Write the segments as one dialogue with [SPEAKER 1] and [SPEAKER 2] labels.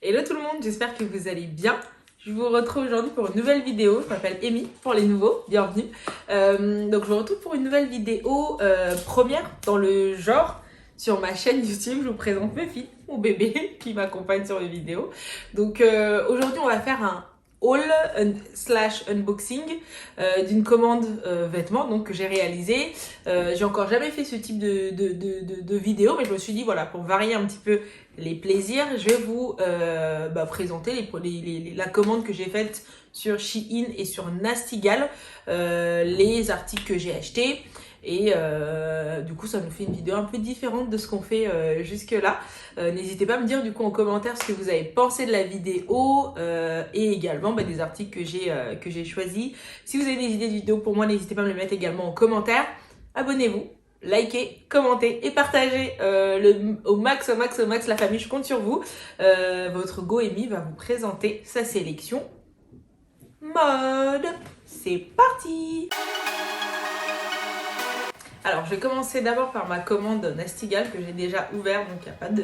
[SPEAKER 1] Hello tout le monde, j'espère que vous allez bien. Je vous retrouve aujourd'hui pour une nouvelle vidéo. Je m'appelle Amy, pour les nouveaux, bienvenue. Donc je vous retrouve pour une nouvelle vidéo première dans le genre sur ma chaîne YouTube. Je vous présente mes filles, mon bébé qui m'accompagne sur les vidéos. Donc aujourd'hui on va faire un haul slash unboxing d'une commande vêtements donc, que j'ai réalisé. J'ai encore jamais fait ce type de vidéo, mais je me suis dit voilà, pour varier un petit peu les plaisirs, je vais vous présenter la commande que j'ai faite sur Shein et sur Nastigal, les articles que j'ai achetés. Et du coup ça nous fait une vidéo un peu différente de ce qu'on fait jusque là. N'hésitez pas à me dire du coup en commentaire ce que vous avez pensé de la vidéo et également des articles que j'ai choisis. Si vous avez des idées de vidéos pour moi, n'hésitez pas à me les mettre également en commentaire. Abonnez-vous, likez, commentez et partagez au max la famille, je compte sur vous. Votre Goemi va vous présenter sa sélection mode. C'est parti! Alors, je vais commencer d'abord par ma commande Nastigal que j'ai déjà ouvert, donc il n'y a pas de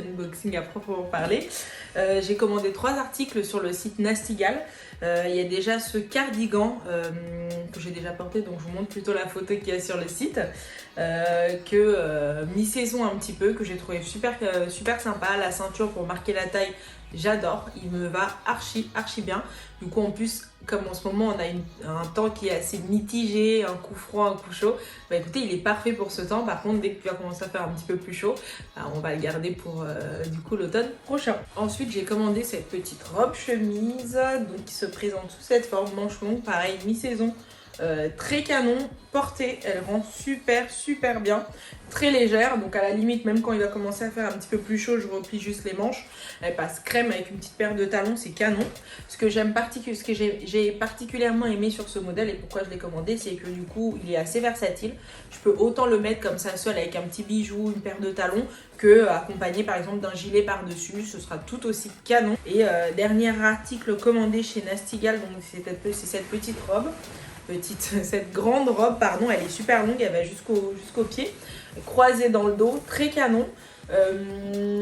[SPEAKER 1] unboxing à proprement parler. J'ai commandé 3 articles sur le site Nastigal. Il y a déjà ce cardigan que j'ai déjà porté, donc je vous montre plutôt la photo qu'il y a sur le site, mi-saison un petit peu, que j'ai trouvé super sympa. La ceinture pour marquer la taille, j'adore, il me va archi bien. Du coup en plus, comme en ce moment on a un temps qui est assez mitigé, un coup froid, un coup chaud, bah écoutez, il est parfait pour ce temps. Par contre, dès qu'il va commencer à faire un petit peu plus chaud, on va le garder pour du coup l'automne prochain. Ensuite, j'ai commandé cette petite robe chemise donc, qui se présente sous cette forme, manche longue, pareil, mi-saison. Très canon, portée, elle rend super bien, très légère, donc à la limite même quand il va commencer à faire un petit peu plus chaud, je replie juste les manches. Elle passe crème avec une petite paire de talons, c'est canon. Ce que j'ai particulièrement aimé sur ce modèle et pourquoi je l'ai commandé, c'est que du coup il est assez versatile. Je peux autant le mettre comme ça seul avec un petit bijou, une paire de talons, que accompagné par exemple d'un gilet par dessus, ce sera tout aussi canon. Et dernier article commandé chez Nastigal, donc c'est cette petite robe. Cette grande robe, pardon, elle est super longue, elle va jusqu'au pied, croisée dans le dos, très canon.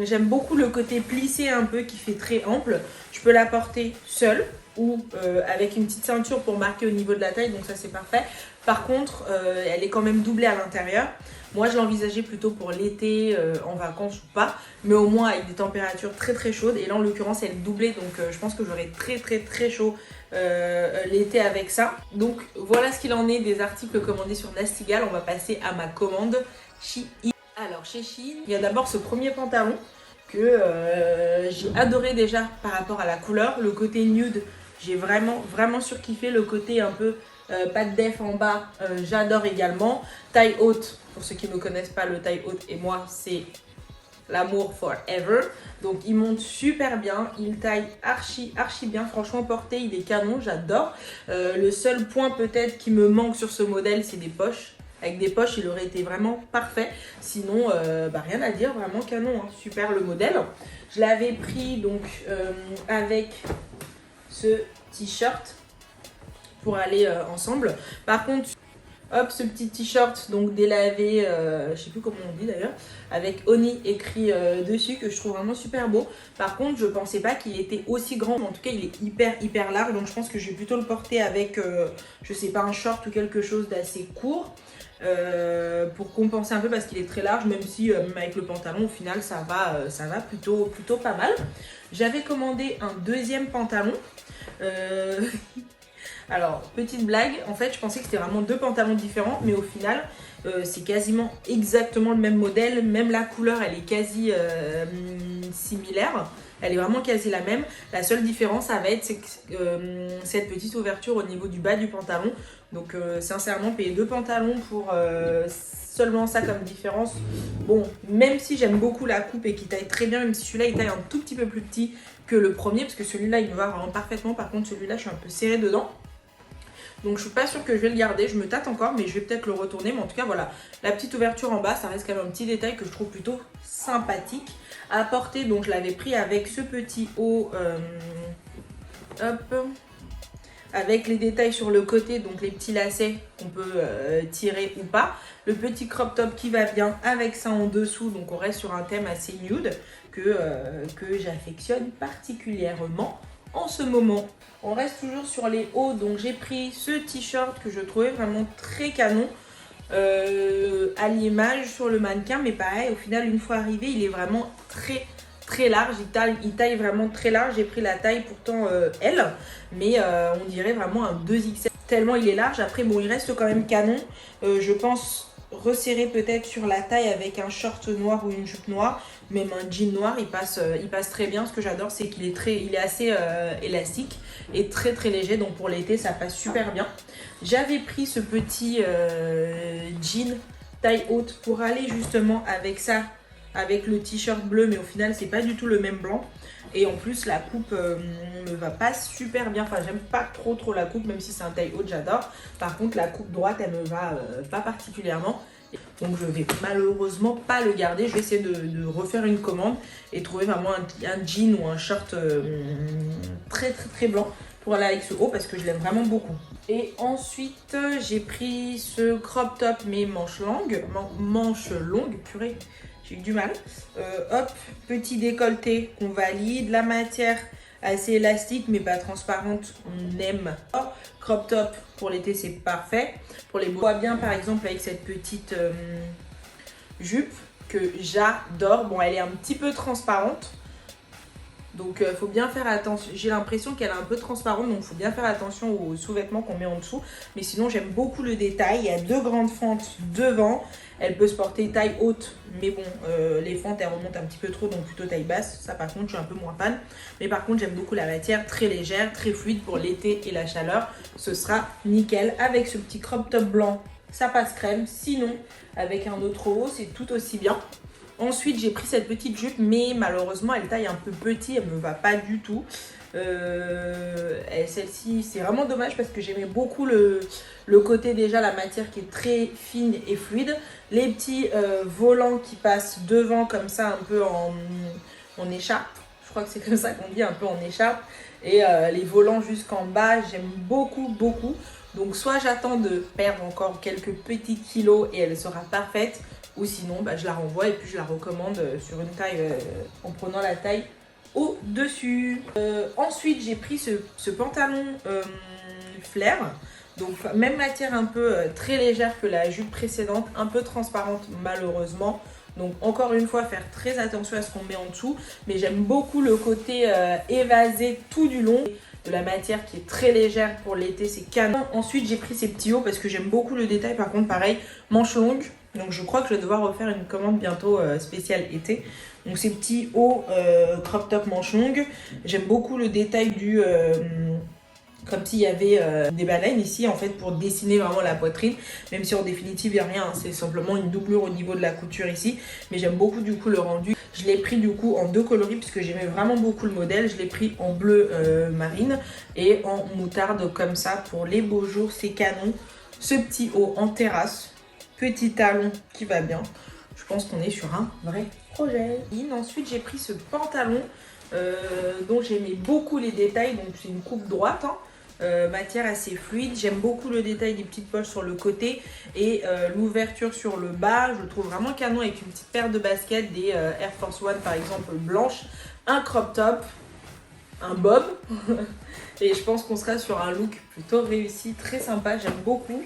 [SPEAKER 1] J'aime beaucoup le côté plissé un peu qui fait très ample. Je peux la porter seule ou avec une petite ceinture pour marquer au niveau de la taille, donc ça c'est parfait. Par contre, elle est quand même doublée à l'intérieur. Moi je l'envisageais plutôt pour l'été, en vacances ou pas, mais au moins avec des températures très chaudes. Et là en l'occurrence elle est doublée, donc je pense que j'aurai très chaud l'été avec ça. Donc voilà ce qu'il en est des articles commandés sur Nastigal. On va passer à ma commande Shein. Alors chez Shein, il y a d'abord ce premier pantalon que j'ai adoré déjà par rapport à la couleur. Le côté nude, j'ai vraiment surkiffé. Le côté un peu pas de def en bas, j'adore également. Taille haute, pour ceux qui ne connaissent pas, le taille haute et moi c'est l'amour forever. Donc il monte super bien, il taille archi bien, franchement porté, il est canon, j'adore. Le seul point peut-être qui me manque sur ce modèle, c'est des poches. Avec des poches, il aurait été vraiment parfait. Sinon, rien à dire, vraiment canon, hein. Super le modèle. Je l'avais pris donc avec ce t-shirt pour aller ensemble. Par contre, hop, ce petit t-shirt donc délavé, je sais plus comment on dit d'ailleurs, avec Oni écrit dessus, que je trouve vraiment super beau. Par contre, je pensais pas qu'il était aussi grand, mais en tout cas il est hyper large, donc je pense que je vais plutôt le porter avec, je sais pas, un short ou quelque chose d'assez court. Pour compenser un peu parce qu'il est très large, même si même avec le pantalon au final ça va plutôt pas mal. J'avais commandé un deuxième pantalon. Alors, petite blague, en fait je pensais que c'était vraiment 2 pantalons différents, mais au final c'est quasiment exactement le même modèle, même la couleur elle est quasi similaire, elle est vraiment quasi la même. La seule différence ça va être cette petite ouverture au niveau du bas du pantalon. Donc sincèrement payer 2 pantalons pour seulement ça comme différence, bon, même si j'aime beaucoup la coupe et qu'il taille très bien, même si celui-là il taille un tout petit peu plus petit que le premier, parce que celui-là il me va vraiment parfaitement. Par contre celui-là je suis un peu serrée dedans, donc je suis pas sûre que je vais le garder, je me tâte encore, mais je vais peut-être le retourner. Mais en tout cas voilà, la petite ouverture en bas, ça reste quand même un petit détail que je trouve plutôt sympathique à porter. Donc je l'avais pris avec ce petit haut, hop, avec les détails sur le côté, donc les petits lacets qu'on peut tirer ou pas. Le petit crop top qui va bien avec ça en dessous, donc on reste sur un thème assez nude. que j'affectionne particulièrement en ce moment. On reste toujours sur les hauts, donc j'ai pris ce t-shirt que je trouvais vraiment très canon à l'image sur le mannequin, mais pareil, au final, une fois arrivé, il est vraiment très large, il taille vraiment très large. J'ai pris la taille pourtant L, mais on dirait vraiment un 2XL, tellement il est large. Après, bon, il reste quand même canon. Je pense resserrer peut-être sur la taille avec un short noir ou une jupe noire, même un jean noir, il passe très bien. Ce que j'adore, c'est qu'il est il est assez élastique et très léger, donc pour l'été ça passe super bien. J'avais pris ce petit jean taille haute pour aller justement avec ça, avec le t-shirt bleu, mais au final c'est pas du tout le même blanc. Et en plus la coupe me va pas super bien, enfin j'aime pas trop la coupe, même si c'est un taille haute, j'adore. Par contre la coupe droite elle me va pas particulièrement, donc je vais malheureusement pas le garder. Je vais essayer de refaire une commande et trouver vraiment un jean ou un short très blanc pour aller avec ce haut, parce que je l'aime vraiment beaucoup. Et ensuite j'ai pris ce crop top mais manche longue, purée, j'ai eu du mal. Hop, petit décolleté qu'on valide, la matière assez élastique mais pas transparente, on aime. Crop top pour l'été c'est parfait. Pour les beaux, on voit bien par exemple avec cette petite jupe que j'adore. Bon, elle est un petit peu transparente, donc faut bien faire attention. J'ai l'impression qu'elle est un peu transparente, donc faut bien faire attention aux sous-vêtements qu'on met en dessous. Mais sinon j'aime beaucoup le détail. Il y a deux grandes fentes devant. Elle peut se porter taille haute, mais bon, les fentes elles remontent un petit peu trop, donc plutôt taille basse. Ça par contre je suis un peu moins fan. Mais par contre j'aime beaucoup la matière, très légère, très fluide pour l'été et la chaleur. Ce sera nickel. Avec ce petit crop top blanc, ça passe crème. Sinon avec un autre haut c'est tout aussi bien. Ensuite j'ai pris cette petite jupe, mais malheureusement elle taille un peu petit, elle me va pas du tout. Celle-ci c'est vraiment dommage parce que j'aimais beaucoup le côté, déjà la matière qui est très fine et fluide, les petits volants qui passent devant comme ça un peu en écharpe, je crois que c'est comme ça qu'on dit, un peu en écharpe, et les volants jusqu'en bas, j'aime beaucoup. Donc soit j'attends de perdre encore quelques petits kilos et elle sera parfaite, ou sinon bah, je la renvoie et puis je la recommande sur une taille en prenant la taille au-dessus. Ensuite j'ai pris ce pantalon flair, donc même matière, un peu très légère que la jupe précédente, un peu transparente malheureusement. Donc encore une fois faire très attention à ce qu'on met en dessous, mais j'aime beaucoup le côté évasé tout du long. De la matière qui est très légère pour l'été, c'est canon. Ensuite j'ai pris ces petits hauts parce que j'aime beaucoup le détail. Par contre pareil, manche longue, donc je crois que je vais devoir refaire une commande bientôt spéciale été. Donc ces petits hauts crop top manche longue, j'aime beaucoup le détail du comme s'il y avait des baleines ici en fait pour dessiner vraiment la poitrine, même si en définitive il n'y a rien, hein, c'est simplement une doublure au niveau de la couture ici, mais j'aime beaucoup du coup le rendu. Je l'ai pris du coup en deux coloris puisque j'aimais vraiment beaucoup le modèle. Je l'ai pris en bleu marine et en moutarde comme ça pour les beaux jours, c'est canon. Ce petit haut en terrasse, petit talon qui va bien, je pense qu'on est sur un vrai projet. Et ensuite j'ai pris ce pantalon dont j'aimais beaucoup les détails, donc c'est une coupe droite, hein. Matière assez fluide, j'aime beaucoup le détail des petites poches sur le côté et l'ouverture sur le bas, je le trouve vraiment canon avec une petite paire de baskets, des Air Force One par exemple blanches, un crop top, un bob et je pense qu'on sera sur un look plutôt réussi, très sympa, j'aime beaucoup.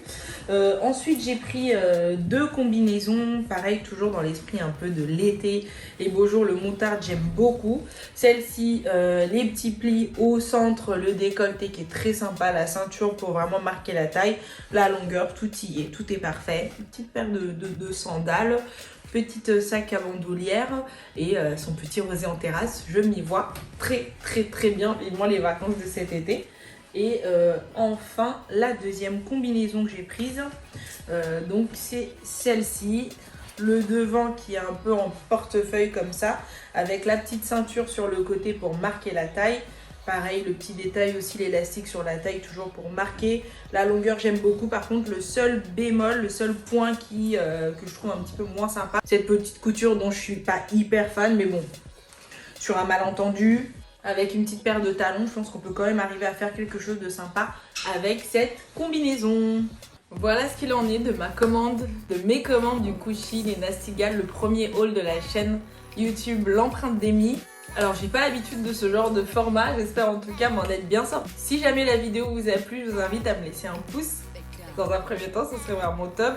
[SPEAKER 1] Ensuite j'ai pris deux combinaisons, pareil toujours dans l'esprit un peu de l'été, les beaux jours, le moutarde j'aime beaucoup. Celle-ci, les petits plis au centre, le décolleté qui est très sympa, la ceinture pour vraiment marquer la taille, la longueur, tout y est, tout est parfait. Une petite paire de sandales, petite sac à bandoulière et son petit rosé en terrasse, je m'y vois très bien, vivement les vacances de cet été. Et enfin la deuxième combinaison que j'ai prise, donc c'est celle-ci, le devant qui est un peu en portefeuille comme ça, avec la petite ceinture sur le côté pour marquer la taille. Pareil, le petit détail aussi, l'élastique sur la taille, toujours pour marquer. La longueur, j'aime beaucoup. Par contre, le seul bémol, le seul point que je trouve un petit peu moins sympa, cette petite couture dont je suis pas hyper fan, mais bon, sur un malentendu, avec une petite paire de talons, je pense qu'on peut quand même arriver à faire quelque chose de sympa avec cette combinaison. Voilà ce qu'il en est de ma commande, de mes commandes du Kushin et Nastigal, le premier haul de la chaîne YouTube L'Empreinte d'Emmy. Alors j'ai pas l'habitude de ce genre de format, j'espère en tout cas m'en être bien sorti. Si jamais la vidéo vous a plu, je vous invite à me laisser un pouce. Dans un premier temps, ce serait vraiment top.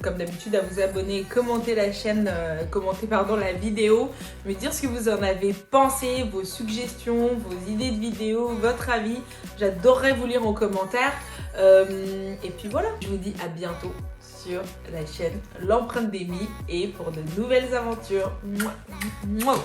[SPEAKER 1] Comme d'habitude, à vous abonner, commenter la chaîne, commenter la vidéo, me dire ce que vous en avez pensé, vos suggestions, vos idées de vidéos, votre avis. J'adorerais vous lire en commentaire. Et puis voilà, je vous dis à bientôt sur la chaîne L'Empreinte d'Emmy et pour de nouvelles aventures. Mouah, mouah.